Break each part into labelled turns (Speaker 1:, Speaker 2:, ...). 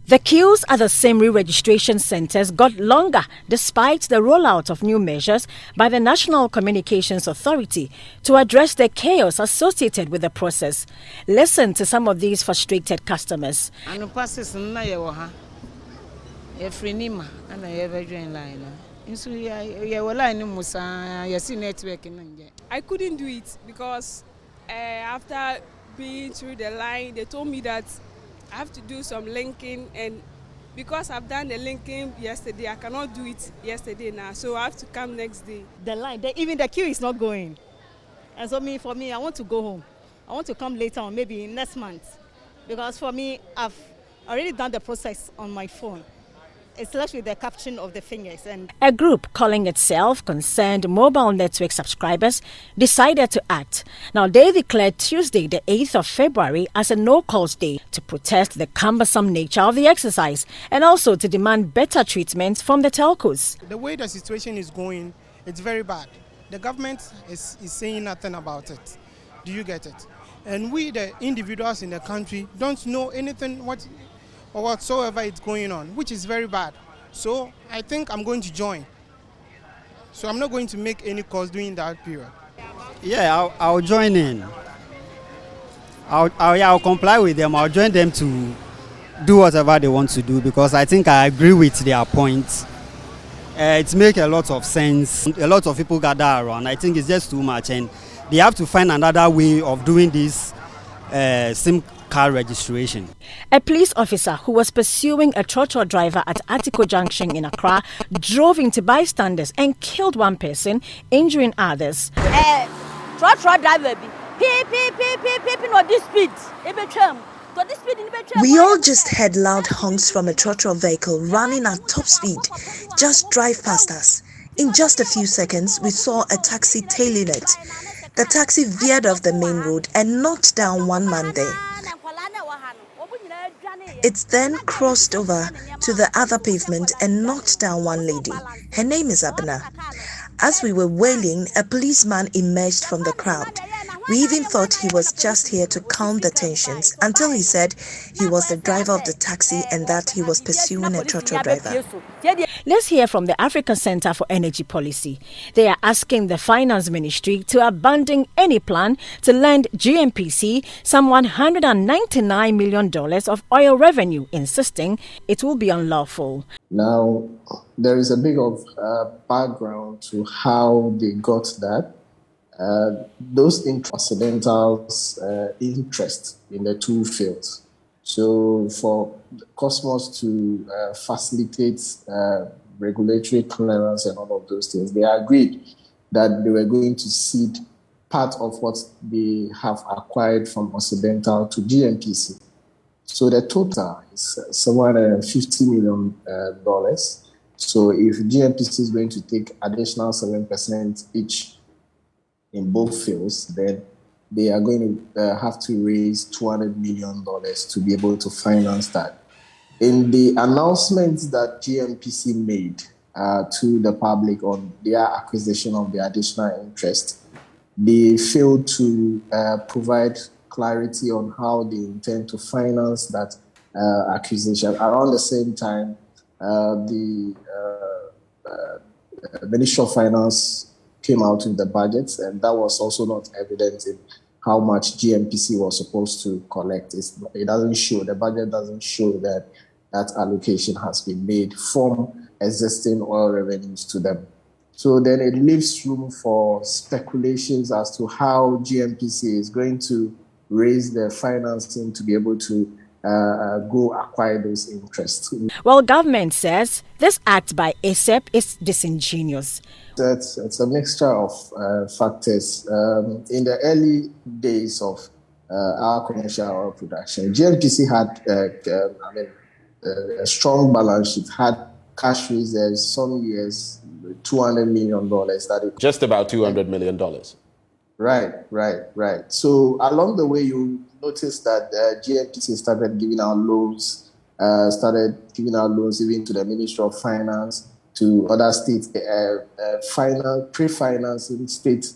Speaker 1: The queues at the same re-registration centres got longer despite the rollout of new measures by the National Communications Authority to address the chaos associated with the process. Listen to some of these frustrated customers.
Speaker 2: I
Speaker 3: couldn't do it because after being through the line, they told me that I have to do some linking, and because I've done the linking yesterday, I cannot do it yesterday now, so I have to come next day.
Speaker 4: The line, even the queue is not going. And so for me, I want to go home. I want to come later on, maybe next month. Because for me, I've already done the process on my phone. It's left with the caption of the fingers. And
Speaker 1: a group calling itself Concerned Mobile Network Subscribers decided to act. Now, they declared Tuesday, the 8th of February, as a no-calls day to protest the cumbersome nature of the exercise and also to demand better treatment from the telcos.
Speaker 5: The way the situation is going, it's very bad. The government is saying nothing about it. Do you get it? And we, the individuals in the country, don't know anything whatsoever is going on, which is very bad. So I think I'm going to join. So I'm not going to make any calls during that period.
Speaker 6: Yeah, I'll join in. I'll comply with them. I'll join them to do whatever they want to do because I think I agree with their points. It makes a lot of sense. A lot of people gather around. I think it's just too much, and they have to find another way of doing this SIM car registration.
Speaker 1: A police officer who was pursuing a trotro driver at Atico junction in Accra drove into bystanders and killed one person, injuring others.
Speaker 7: Trotro driver, no this speed.
Speaker 8: We all just heard loud honks from a trotro vehicle running at top speed. Just drive past us. In just a few seconds, we saw a taxi tailing it. The taxi veered off the main road and knocked down one man there. It then crossed over to the other pavement and knocked down one lady. Her name is Abena. As we were wailing, a policeman emerged from the crowd. We even thought he was just here to calm the tensions until he said he was the driver of the taxi and that he was pursuing a trotro driver.
Speaker 1: Let's hear from the African Center for Energy Policy. They are asking the Finance Ministry to abandon any plan to lend GNPC some $199 million of oil revenue, insisting it will be unlawful.
Speaker 9: Now, there is a bit of background to how they got that. Those accidental interest in the two fields. So for Cosmos to facilitate regulatory clearance and all of those things, they agreed that they were going to cede part of what they have acquired from Occidental to GNPC. So the total is $750 million. So if GNPC is going to take additional 7% each in both fields, then they are going to have to raise $200 million to be able to finance that. In the announcements that GNPC made to the public on their acquisition of the additional interest, they failed to provide clarity on how they intend to finance that acquisition. Around the same time, the Ministry of Finance came out in the budget, and that was also not evident in how much GNPC was supposed to collect. It doesn't show, the budget doesn't show that that allocation has been made from existing oil revenues to them. So then it leaves room for speculations as to how GNPC is going to raise their financing to be able to go acquire those interests.
Speaker 1: Well, government says this act by ASEP is disingenuous.
Speaker 9: It's a mixture of factors. In the early days of our commercial oil production, GNPC had a strong balance sheet, had cash reserves, some years $200 million.
Speaker 10: Just about $200 million.
Speaker 9: Right. So along the way, you notice that GNPC started giving out loans even to the Ministry of Finance, to other states, pre-financing state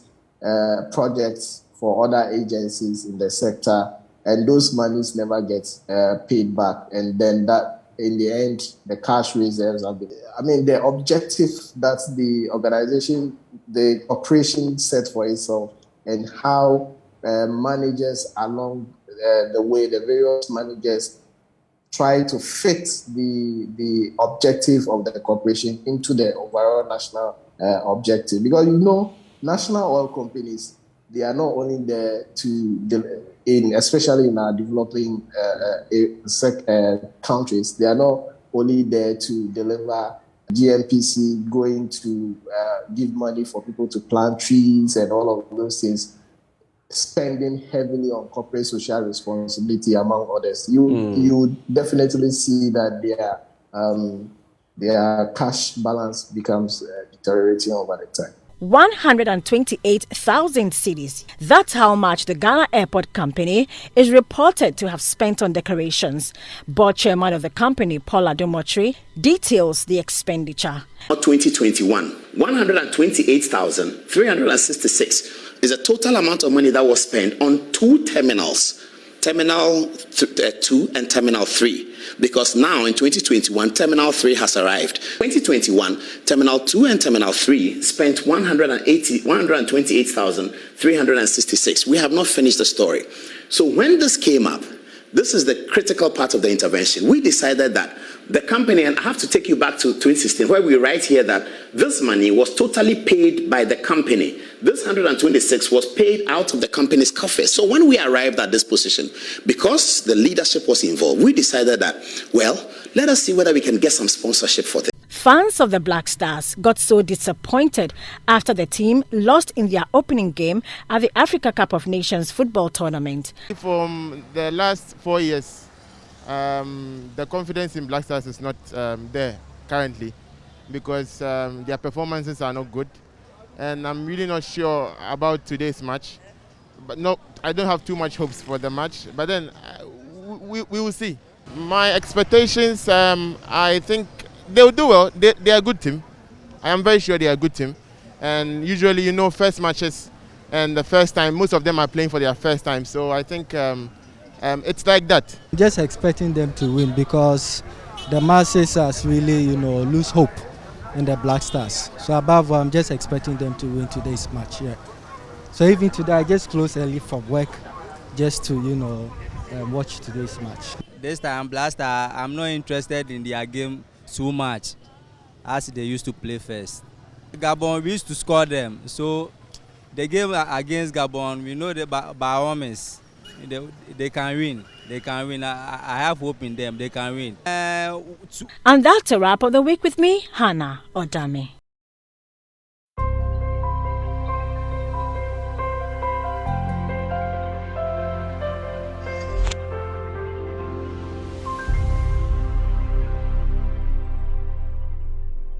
Speaker 9: projects for other agencies in the sector, and those monies never get paid back, and then that in the end, the cash reserves have been. I mean, the objective that the organization, the operation set for itself, and how managers along the way, the various managers try to fit the objective of the corporation into the overall national objective. Because national oil companies, they are not only there to, especially in our developing countries, they are not only there to deliver GMPC, going to give money for people to plant trees and all of those things, spending heavily on corporate social responsibility, among others. You definitely see that their cash balance becomes deteriorating over the time.
Speaker 1: 128,000 cedis. That's how much the Ghana Airport Company is reported to have spent on decorations. Board chairman of the company, Paul Adomotri, details the expenditure.
Speaker 2: 2021, 128,366 is the total amount of money that was spent on 2 terminals, Terminal 2 and Terminal 3. Because now in 2021, Terminal 3 has arrived. 2021, Terminal 2 and Terminal 3 spent 128,366. We have not finished the story. So when this came up, this is the critical part of the intervention. We decided that the company, and I have to take you back to 2016, where we write here that this money was totally paid by the company. This 126 was paid out of the company's coffers. So when we arrived at this position, because the leadership was involved, we decided that, well, let us see whether we can get some sponsorship for this.
Speaker 1: Fans of the Black Stars got so disappointed after the team lost in their opening game at the Africa Cup of Nations football tournament.
Speaker 11: From the last 4 years, the confidence in Black Stars is not there currently, because their performances are not good. And I'm really not sure about today's match. But no, I don't have too much hopes for the match. But then we will see. My expectations, I think they will do well. They are a good team. I am very sure they are a good team. And usually, first matches and the first time, most of them are playing for their first time. So I think it's like that.
Speaker 12: Just expecting them to win, because the masses has really, lose hope in the Black Stars. So above all, I'm just expecting them to win today's match. Yeah. So even today, I just closed early from work just to, watch today's match.
Speaker 13: This time, Black Star, I'm not interested in their game so much as they used to play first. Gabon, we used to score them. So the game against Gabon, we know that by all means, they can win. They can win. I have hope in them. They can win.
Speaker 1: And that's a wrap of the week with me, Hannah Odame.